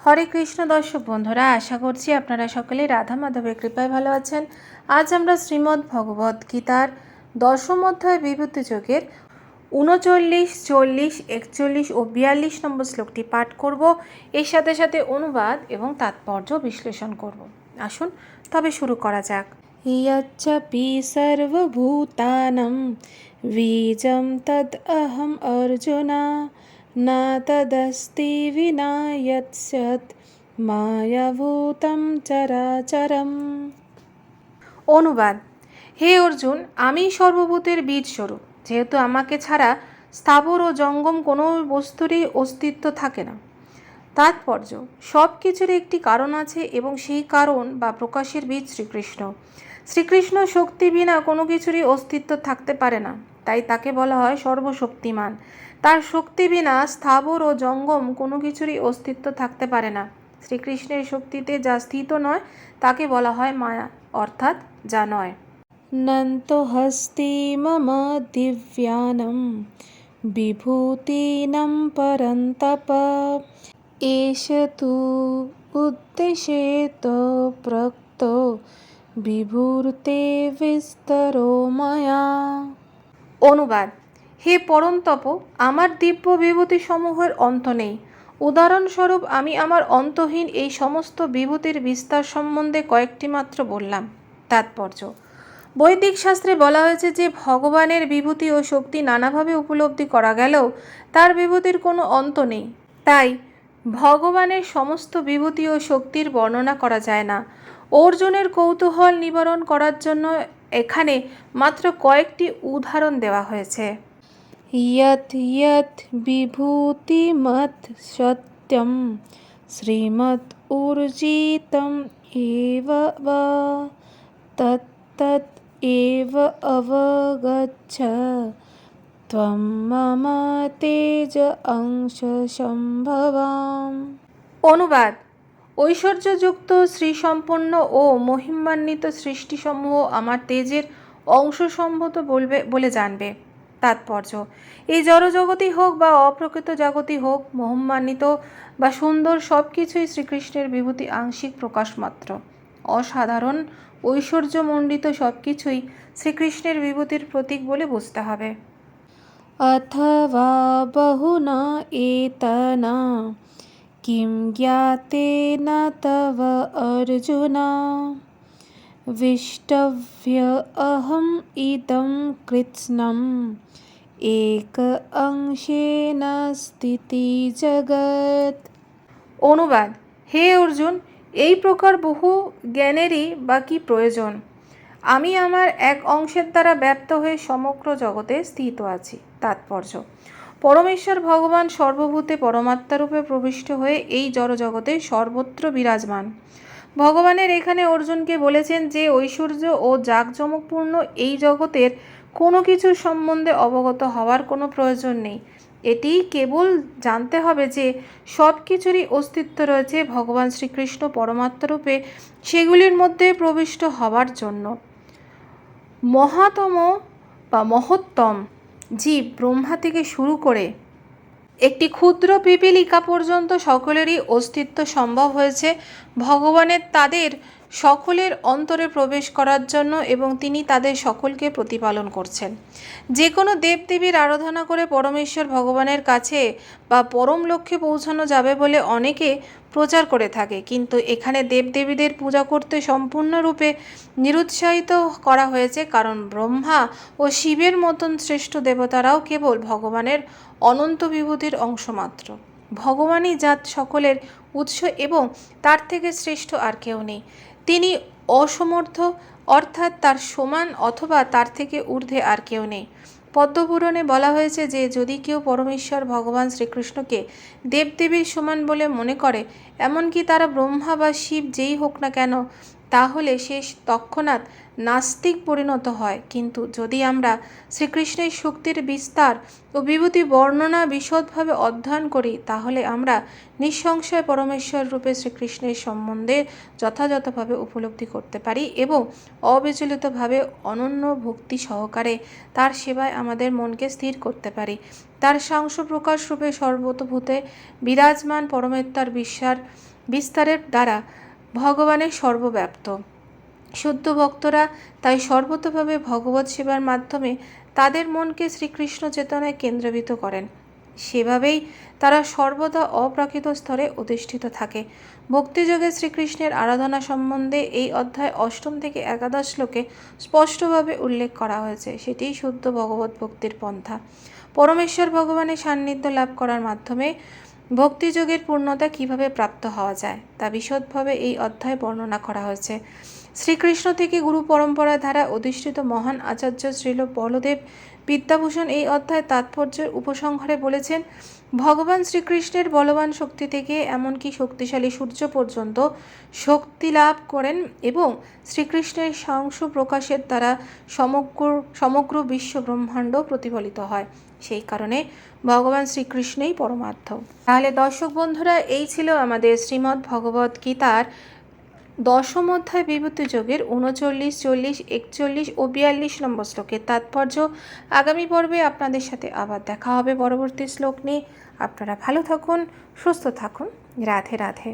হরে কৃষ্ণ দর্শক বন্ধুরা, আশা করছি আপনারা সকলেই রাধা মাধবের কৃপায় ভালো আছেন। আজ আমরা শ্রীমদ্ ভগবদ গীতার দশম অধ্যায় বিভূতি যোগের ৩৯, ৪০, ৪১ ও ৪২ নম্বর শ্লোকটি পাঠ করব। এর সাথে সাথে অনুবাদ এবং তাৎপর্য বিশ্লেষণ করব। আসুন তবে শুরু করা যাক। यच्चपि सर्वभूतानां बीजं तदहम् अर्जुन न तदस्ति विना यत्सत् মায়াভূতম চরাচরম। অনুবাদ: হে অর্জুন, আমি সর্বভূতের বীজ স্বরূপ। যেহেতু আমাকে ছাড়া স্থাবর ও জঙ্গম কোনো বস্তুরই অস্তিত্ব থাকে না। তাৎপর্য: সব কিছুর একটি কারণ আছে এবং সেই কারণ বা প্রকাশের বীজ শ্রীকৃষ্ণ। শ্রীকৃষ্ণ শক্তি বিনা কোনো কিছুরই অস্তিত্ব থাকতে পারে না, তাই তাকে বলা হয় সর্বশক্তিমান। তার শক্তি বিনা স্থাবর ও জঙ্গম কোনো কিছুরই অস্তিত্ব থাকতে পারে না। শ্রীকৃষ্ণের শক্তিতে যা স্থিত নয় তাকে বলা হয় মায়া, অর্থাৎ যা নয়। নন্ত হস্তি মম দিব্যানাম বিভূতিনাম পরন্তপ এষ তু উদ্দেশ্যেত প্রক্ত বিভূতে বিস্তরো মায়া। অনুবাদ: হে পরন্তপ, আমার দিব্য বিভূতি সমূহের অন্ত নেই। উদাহরণস্বরূপ আমি আমার অন্তহীন এই সমস্ত বিভূতির বিস্তার সম্বন্ধে কয়েকটি মাত্র বললাম। তাৎপর্য: বৈদিক শাস্ত্রে বলা হয়েছে যে ভগবানের বিভূতি ও শক্তি নানাভাবে উপলব্ধি করা গেলেও তার বিভূতির কোনো অন্ত নেই। তাই ভগবানের সমস্ত বিভূতি ও শক্তির বর্ণনা করা যায় না। অর্জুনের কৌতূহল নিবারণ করার জন্য এখানে মাত্র কয়েকটি উদাহরণ দেওয়া হয়েছে। ইয়ৎ ইয়ৎ বিভূতিমৎ সত্যম শ্রীমৎ ঊর্জিতম এব বা তৎ তৎ এব অবগচ্ছ ত্বম মম তেজ অংশ সম্ভবাম। অনুবাদ: ঐশ্বর্যযুক্ত শ্রীসম্পন্ন ও মহিমান্বিত সৃষ্টিসমূহ আমার তেজের অংশসম্ভূত বলে জানবে। তাৎপর্য: এই জড়জগতই হোক বা অপ্রকৃত জগতই হোক, মহিমান্বিত বা সুন্দর সব কিছুই শ্রীকৃষ্ণের বিভূতি আংশিক প্রকাশ মাত্র। অসাধারণ ঐশ্বর্যমণ্ডিত সব কিছুই শ্রীকৃষ্ণের বিভূতির প্রতীক বলে বুঝতে হবে। অথবা বহুনা এতনা কিম জ্ঞাতেন তব অর্জুন বিষ্টভ্য অহম ইদম কৃৎস্নম এক অংশেন স্থিতি জগৎ। অনুবাদ: হে অর্জুন, এই প্রকার বহু জ্ঞানেরই বা কি প্রয়োজন? আমি আমার এক অংশের দ্বারা ব্যপ্ত হয়ে সমগ্র জগতে স্থিত আছি। তাৎপর্য: পরমেশ্বর ভগবান সর্বভূতে পরমাত্মারূপে প্রবিষ্ট হয়ে এই জড়জগতে সর্বত্র বিরাজমান। ভগবানের এখানে অর্জুনকে বলেছেন যে ঐশ্বর্য ও জাঁকজমকপূর্ণ এই জগতের কোনো কিছুর সম্বন্ধে অবগত হওয়ার কোনো প্রয়োজন নেই। এটি কেবল জানতে হবে যে সব কিছুরই অস্তিত্ব রয়েছে ভগবান শ্রীকৃষ্ণ পরমাত্মারূপে সেগুলির মধ্যে প্রবিষ্ট হওয়ার জন্য। মহাতম বা মহত্তম জীব ব্রহ্মা থেকে শুরু করে একটি ক্ষুদ্র পিপীলিকা পর্যন্ত সকলেরই অস্তিত্ব সম্ভব হয়েছে ভগবানের তাদের সকলের অন্তরে প্রবেশ করার জন্য, এবং তিনি তাদের সকলকে প্রতিপালন করছেন। যে কোনো দেবদেবীর আরাধনা করে পরমেশ্বর ভগবানের কাছে বা পরম লক্ষ্যে পৌঁছানো যাবে বলে অনেকে প্রচার করে থাকে, কিন্তু এখানে দেবদেবীদের পূজা করতে সম্পূর্ণরূপে নিরুৎসাহিত করা হয়েছে, কারণ ব্রহ্মা ও শিবের মতন শ্রেষ্ঠ দেবতারাও কেবল ভগবানের অনন্ত বিভূতির অংশমাত্র। ভগবানই জাত সকলের উৎস এবং তার থেকে শ্রেষ্ঠ আর কেউ নেই। তিনি অসমর্থ, অর্থাৎ তার সমান অথবা তার থেকে ঊর্ধ্বে আর কেউ নেই। পদ্মপুরাণে বলা হয়েছে যে যদি কেউ পরমেশ্বর ভগবান শ্রীকৃষ্ণকে দেবদেবীর সমান বলে মনে করে, এমনকি তারা ব্রহ্মা বা শিব যেই হোক না কেন, তাহলে সে তৎক্ষণাৎ নাস্তিক পরিণত হয়। কিন্তু যদি আমরা শ্রীকৃষ্ণের শক্তির বিস্তার ও বিভূতি বর্ণনা বিশদভাবে অধ্যয়ন করি, তাহলে আমরা নিঃসংশয় পরমেশ্বর রূপে শ্রীকৃষ্ণের সম্বন্ধে যথাযথভাবে উপলব্ধি করতে পারি এবং অবিচলিতভাবে অনন্য ভক্তি সহকারে তার সেবায় আমাদের মনকে স্থির করতে পারি। তার সাংস প্রকাশ রূপে সর্বতোভূতে বিরাজমান পরমেত্তার বিস্তারের দ্বারা ভগবানের সর্বব্যাপ্ত। শুদ্ধ ভক্তরা তাই সর্বতোভাবে ভগবৎ সেবার মাধ্যমে তাদের মনকে শ্রীকৃষ্ণ চেতনায় কেন্দ্রীভূত করেন। সেভাবেই তারা সর্বদা অপ্রাকৃত স্তরে অধিষ্ঠিত থাকে। ভক্তিযোগে শ্রীকৃষ্ণের আরাধনা সম্বন্ধে এই অধ্যায় 8 থেকে 11 শ্লোকে স্পষ্টভাবে উল্লেখ করা হয়েছে। সেটিই শুদ্ধ ভগবত ভক্তির পন্থা। পরমেশ্বর ভগবানের সান্নিধ্য লাভ করার মাধ্যমে ভক্তিযোগের পূর্ণতা কিভাবে প্রাপ্ত হওয়া যায় তা বিশদভাবে এই অধ্যায়ে বর্ণনা করা হয়েছে। শ্রীকৃষ্ণ থেকে গুরু পরম্পরা দ্বারা অধিষ্ঠিত মহান আচার্য শ্রীল বলদেব বিদ্যাভূষণ এই অধ্যায় তাৎপর্যের উপসংহারে বলেছেন, ভগবান শ্রীকৃষ্ণের বলবান শক্তি থেকে এমনকি শক্তিশালী সূর্য পর্যন্ত শক্তি লাভ করেন এবং শ্রীকৃষ্ণের সাংস প্রকাশের দ্বারা সমগ্র বিশ্ব ব্রহ্মাণ্ড প্রতিফলিত হয়। সেই কারণে ভগবান শ্রীকৃষ্ণই পরমার্থ। তাহলে দর্শক বন্ধুরা, এই ছিল আমাদের শ্রীমদ্ ভগবদ্ গীতার 10ম অধ্যায় বিভূতি যোগের 39, 40, 41 ও 42 নম্বর শ্লোকের তাৎপর্য। আগামী পর্বে আপনাদের সাথে আবার দেখা হবে পরবর্তী শ্লোক নিয়ে। আপনারা ভালো থাকুন, সুস্থ থাকুন। রাধে রাধে।